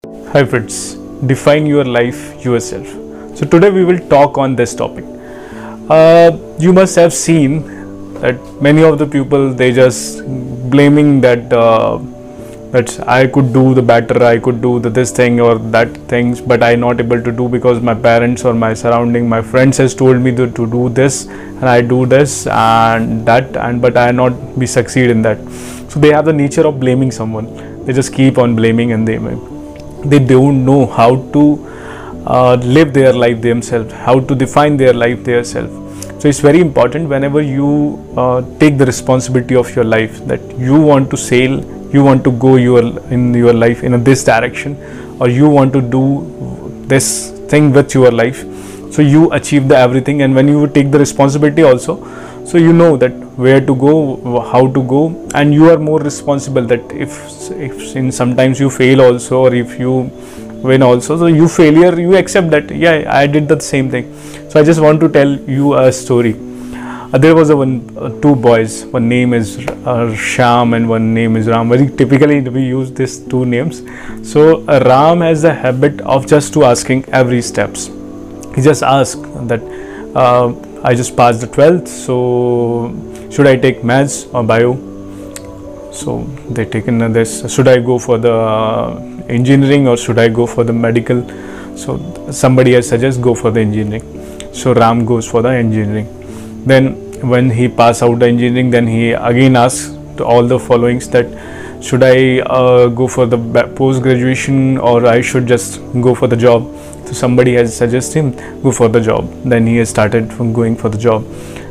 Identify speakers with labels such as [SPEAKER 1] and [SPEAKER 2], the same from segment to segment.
[SPEAKER 1] Hi friends, define your life yourself. So today we will talk on this topic. You must have seen that many of the people, they just blaming that I could do the better, I could do this thing or that things, but I not able to do because my parents or my surrounding, my friends has told me to do this and I do this and that, and but I not be succeed in that. So they have the nature of blaming someone. They just keep on blaming and they don't know how to live their life themselves, how to define their life themselves. So it's very important whenever you take the responsibility of your life, that you want to sail, you want to go in your life in this direction, or you want to do this thing with your life. So you achieve everything, and when you take the responsibility also, so you know that where to go, how to go, and you are more responsible. That if in sometimes you fail also, or if you win also, so you failure, you accept that yeah, I did the same thing. So I just want to tell you a story. There was two boys. One name is Shyam and one name is Ram. Very typically we use these two names. So Ram has a habit of just to asking every steps. He just asks that I just passed the 12th, so should I take maths or bio? So they taken this. Should I go for the engineering or should I go for the medical? So somebody has suggested go for the engineering. So Ram goes for the engineering. Then when he pass out the engineering, then he again asks to all the followings that should I go for the post graduation or I should just go for the job. So somebody has suggested him go for the job. Then he has started from going for the job.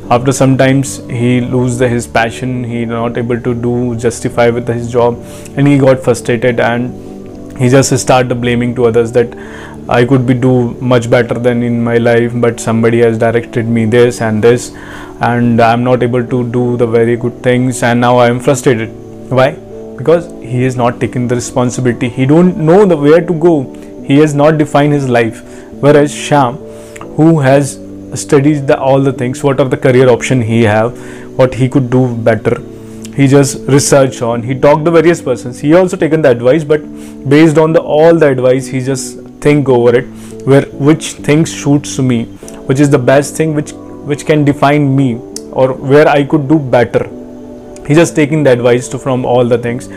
[SPEAKER 1] After some times he lose his passion, he not able to justify with his job, and he got frustrated and he just started blaming to others that I could be do much better than in my life, but somebody has directed me this and this, and I'm not able to do the very good things, and now I am frustrated. Why? Because he has not taken the responsibility. He don't know the where to go. He has not defined his life. Whereas Shyam, who has studied all the things, what are the career option he have, what he could do better, he just research on, he talked to various persons, he also taken the advice, but based on all the advice, he just think over it, which things suits me, which is the best thing which can define me, or where I could do better. He just taking the advice from all the things,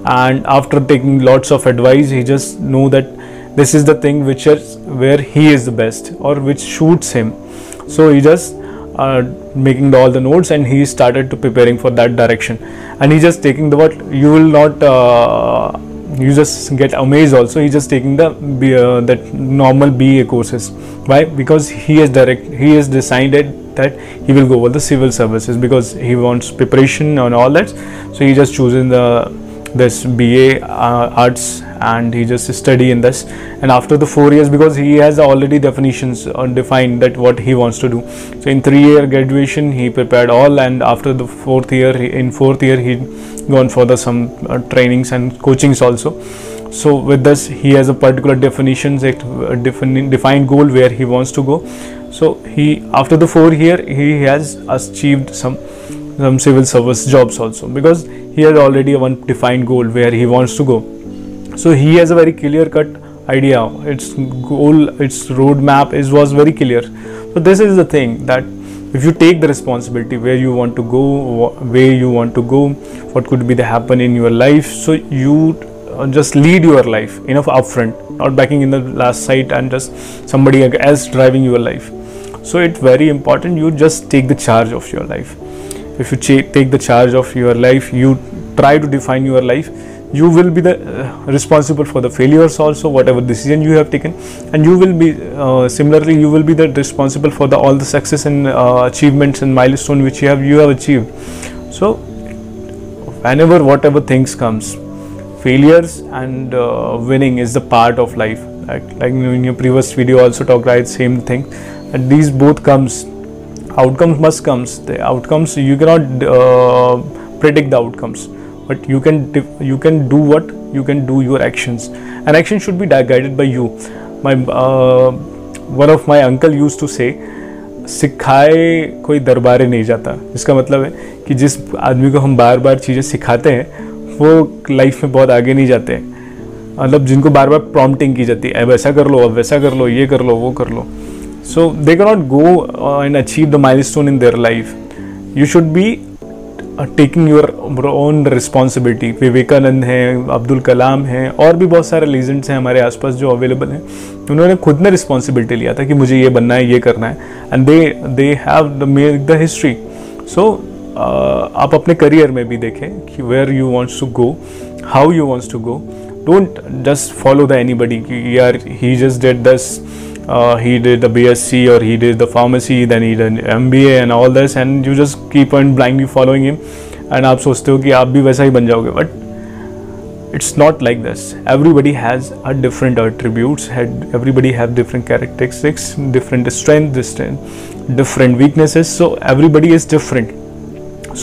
[SPEAKER 1] and after taking lots of advice, he just know that this is the thing where he is the best or which suits him. So he just making all the notes, and he started to preparing for that direction, and he just taking the what you will not you just get amazed also. He just taking the that normal BA courses. Why? Because he has decided that he will go over the civil services because he wants preparation and all that. So he just choosing this BA arts, and he just study in this, and after the 4 years, because he has already definitions defined that what he wants to do. So in 3-year graduation he prepared all, and after the fourth year he gone for the some trainings and coachings also. So with this he has a particular definitions, a defined goal where he wants to go. So he after the 4 year he has achieved some civil service jobs also, because he has already one defined goal where he wants to go. So he has a very clear cut idea. Its goal, its roadmap was very clear. So this is the thing, that if you take the responsibility where you want to go, what could be the happen in your life, so you just lead your life enough upfront, not backing in the last side and just somebody else driving your life. So it's very important you just take the charge of your life. If you take the charge of your life, you try to define your life, you will be the responsible for the failures also, whatever decision you have taken, and you will be similarly you will be the responsible for all the success and achievements and milestone which you have achieved. So whenever whatever things comes, failures and winning is the part of life. Like in your previous video also talked, right, same thing, and these both comes, outcomes must comes. The outcomes you cannot predict the outcomes, but you can do what you can do, your actions, and action should be guided by you. One of my uncle used to say, सिखाए कोई दरबारे नहीं जाता। इसका मतलब है कि जिस आदमी को हम बार बार चीज़ें सिखाते हैं वो लाइफ में बहुत आगे नहीं जाते हैं। मतलब जिनको बार बार प्रॉम्प्टिंग की जाती है, वैसा कर लो, अब वैसा कर लो, ये कर लो, वो कर लो. So they can not go and achieve the milestone in their life. You should be taking your own responsibility. Vivekanand हैं, अब्दुल कलाम हैं, और भी बहुत सारे लीजेंड्स हैं हमारे आसपास जो अवेलेबल हैं. उन्होंने खुद ने रिस्पॉन्सिबिलिटी लिया था कि मुझे ये बनना है, ये करना है, and they have made the history. So आप अपने करियर में भी देखें कि where you wants to go, how you wants to go. Don't just follow the anybody कि यार he just did this, he did the BSc or he did the pharmacy, then he did MBA and all this, and you just keep on blindly following him, and आप सोचते हो कि आप भी वैसा ही बन जाओगे. But it's not like this. Everybody has a different attributes, everybody have different characteristics, different strengths, different weaknesses, so everybody is different.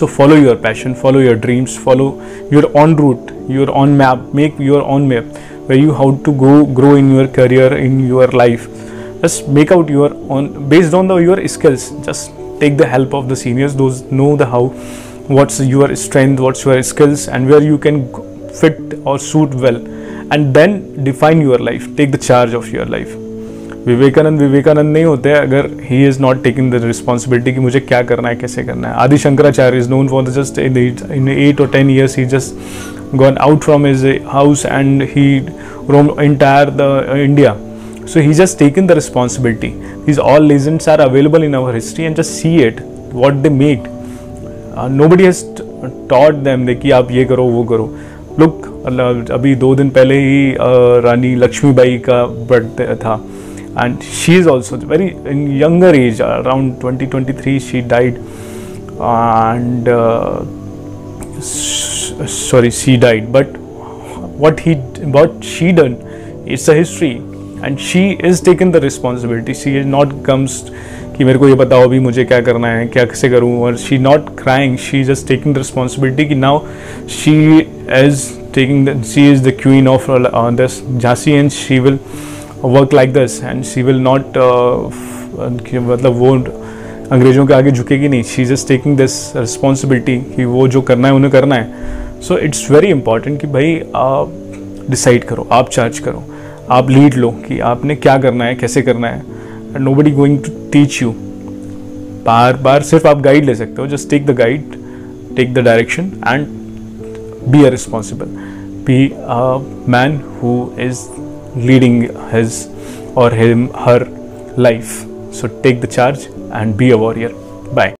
[SPEAKER 1] So follow your passion, follow your dreams, follow your own route, your own map, make your own map where you how to grow in your career, in your life. Just make out your own based on your skills. Just take the help of the seniors. Those know the how, what's your strength, what's your skills, and where you can fit or suit well, and then define your life. Take the charge of your life. Vivekananda नहीं होते अगर he is not taking the responsibility कि मुझे क्या करना है, कैसे करना है. आदि Shankaracharya is known for just in 8 or 10 years he just gone out from his house and he roamed entire the India. So he's just taken the responsibility. These all legends are available in our history, and just see it, what they made. Nobody has taught them कि आप ये करो, वो करो. Look, अभी 2 दिन पहले ही रानी लक्ष्मीबाई का बर्थडे था, and she is also very in younger age, around 2023 she died, and she died. But what she done, it's a history. And she is taken the responsibility. She is not comes कि मेरे को ये बताओ अभी मुझे क्या करना है, क्या कैसे करूँ, और she not crying, she just taking the responsibility कि now she is the queen of this Jhansi, and she will work like this, and she will not मतलब वो अंग्रेजों के आगे झुकेगी नहीं. she just taking this responsibility कि वो जो करना है उन्हें करना है. so it's very important कि भाई आप डिसाइड करो, आप चार्ज करो, आप लीड लो कि आपने क्या करना है, कैसे करना है. And nobody going to teach you. बार सिर्फ आप गाइड ले सकते हो. Just take the guide, take the direction, and be a responsible, be a man who is leading his or him her life. So take the charge and be a warrior. Bye.